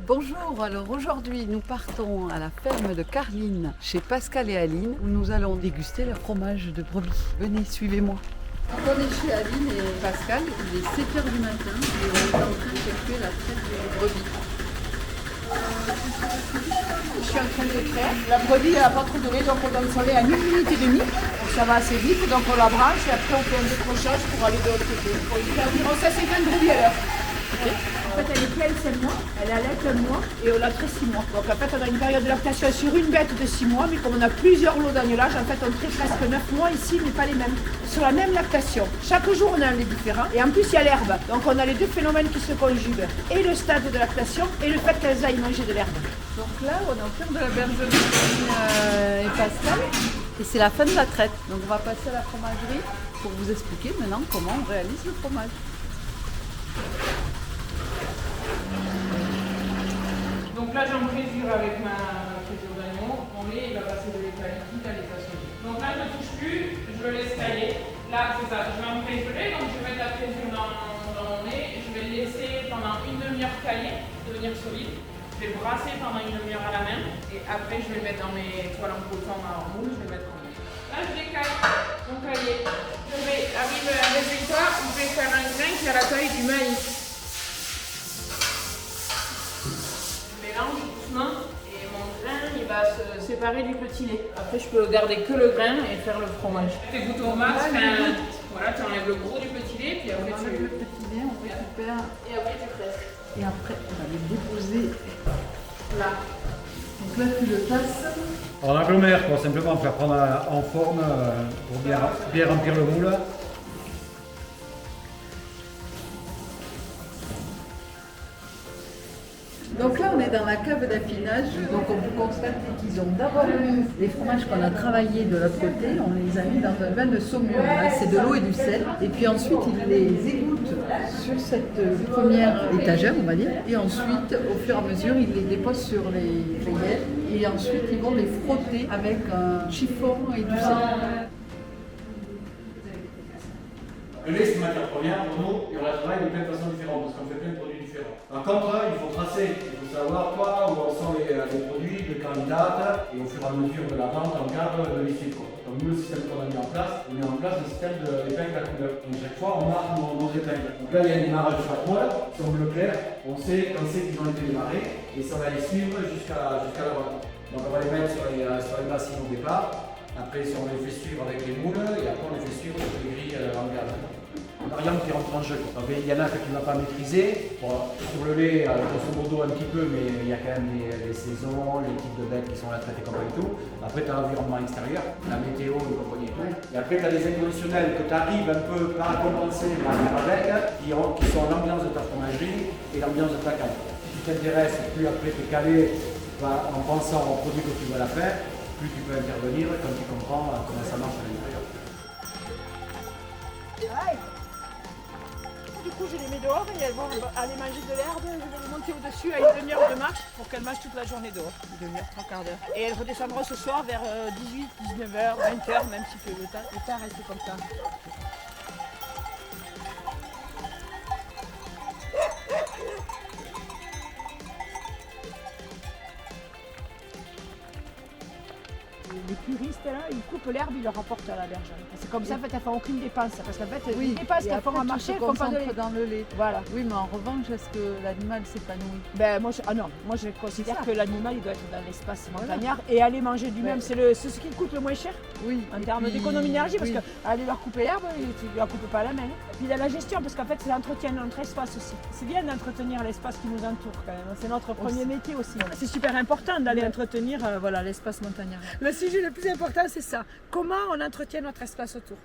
Bonjour, alors aujourd'hui nous partons à la ferme de Carline chez Pascal et Aline où nous allons déguster le fromage de brebis. Venez, suivez-moi. Donc on est chez Aline et Pascal, il est 7 h du matin et on est en train d'effectuer la traite des brebis. Je suis en train de traire. La brebis elle n'a pas trop de lait, donc on donne son lait à 1 minute et demie. Ça va assez vite, donc on la branche et après on fait un décrochage pour aller de l'autre côté. Pour lui faire environ 150 brebis à l'heure. En fait, elle est pleine 7 mois, elle allait 1 mois et on l'a traite 6 mois. Donc en fait, on a une période de lactation sur une bête de 6 mois, mais comme on a plusieurs lots d'agnelage, en fait, on traite presque 9 mois ici, mais pas les mêmes. Sur la même lactation. Chaque jour, on a un lait différent. Et en plus, il y a l'herbe. Donc on a les deux phénomènes qui se conjuguent. Et le stade de lactation et le fait qu'elles aillent manger de l'herbe. Donc là, on est au cœur de la bergerie et Pascal et c'est la fin de la traite. Donc on va passer à la fromagerie pour vous expliquer maintenant comment on réalise le fromage. Donc là, j'en présure avec ma présure d'agneau. Mon lait, il va passer de l'état liquide à l'état solide. Donc là, je ne touche plus, je le laisse cailler. Là, c'est ça, je vais en présurer, donc je vais mettre la présure dans mon lait. Je vais le laisser pendant une demi-heure cailler, devenir solide. Je vais brasser pendant une demi-heure à la main. Et après, je vais le mettre dans mes toiles en coton en moule, je vais mettre en moule. Là, je décaille mon cahier. Je vais arriver à un résultat où je vais faire un grain qui a la taille du maïs. Doucement et mon grain il va se séparer du petit lait. Après je peux garder que le grain et faire le fromage. Tu goûtes au max, voilà, tu enlèves le gros du petit lait puis après tu le petit lait, on récupère et après tu presses. et après on va les déposer Là. Donc là tu le tasses. On agglomère quoi, simplement faire prendre en forme pour bien remplir le moule. Donc là, on est dans la cave d'affinage. Donc on peut constater qu'ils ont d'abord mis les fromages qu'on a travaillés de l'autre côté, on les a mis dans un bain de saumure. Là, c'est de l'eau et du sel. Et puis ensuite, ils les égouttent sur cette première étagère, on va dire. Et ensuite, au fur et à mesure, ils les déposent sur les cueillettes. Et ensuite, ils vont les frotter avec un chiffon et du sel. Le lait, c'est une matière première pour nous et on la travaille de plein de façons différentes parce qu'on fait plein de produits différents. Par contre, il faut tracer, il faut savoir quoi, où en sont les produits, de quand ils datent et au fur et à mesure de la vente, on garde de l'issue. Donc nous, le système qu'on a mis en place, on met en place le système de l'épingle à couleur. Donc chaque fois, on marque nos épingles. Donc là, il y a un démarrage de chaque mois, qui sont bleu clair, on sait quand c'est qu'ils ont été démarrés et ça va les suivre jusqu'à la vente. Donc on va les mettre sur les bassines au départ. Après, on les fait suivre avec les moules et après on les fait suivre sur les grilles en gaz. Variante qui rentre en jeu. Donc, il y en a que tu ne vas pas maîtriser. Bon, sur le lait, grosso modo un petit peu, mais il y a quand même les saisons, les types de bêtes qui sont là traitées comme et tout. Après, tu as l'environnement extérieur, la météo, le compagnie et tout. Et après, tu as les inconditionnels que tu arrives un peu pas à compenser, mais à faire avec, qui sont l'ambiance de ta fromagerie et l'ambiance de ta cave. Si tu t'intéresses, plus après tu es calé en pensant au produit que tu vas la faire, plus tu peux intervenir quand tu comprends comment ça marche à l'intérieur. Du coup, je les mets dehors et elles vont aller manger de l'herbe. Je vais les monter au-dessus à une demi-heure de marche pour qu'elles mangent toute la journée dehors. Une demi-heure, 3/4 d'heure. Et elles redescendront ce soir vers 18, 19h, 20h, même si le temps reste comme ça. Les puristes, là, ils coupent l'herbe, ils leur apportent à la bergerie. C'est comme ça, en fait, elles ne font aucune dépense. Parce qu'en fait, les dépenses qu'elles font à marcher, elles ne font pas de lait. Dans le lait. Voilà. Oui, mais en revanche, est-ce que l'animal s'épanouit? Ben, moi, je considère que l'animal, il doit être dans l'espace montagnard et aller manger du même. C'est ce qui coûte le moins cher en termes d'économie d'énergie. Parce qu'aller leur couper l'herbe, tu ne leur coupes pas la main. Puis il y a la gestion, parce qu'en fait, c'est l'entretien de notre espace aussi. C'est bien d'entretenir l'espace qui nous entoure quand même. C'est notre premier métier aussi. C'est super important d'aller entretenir l'espace montagnard. Le sujet le plus important, c'est ça. Comment on entretient notre espace autour.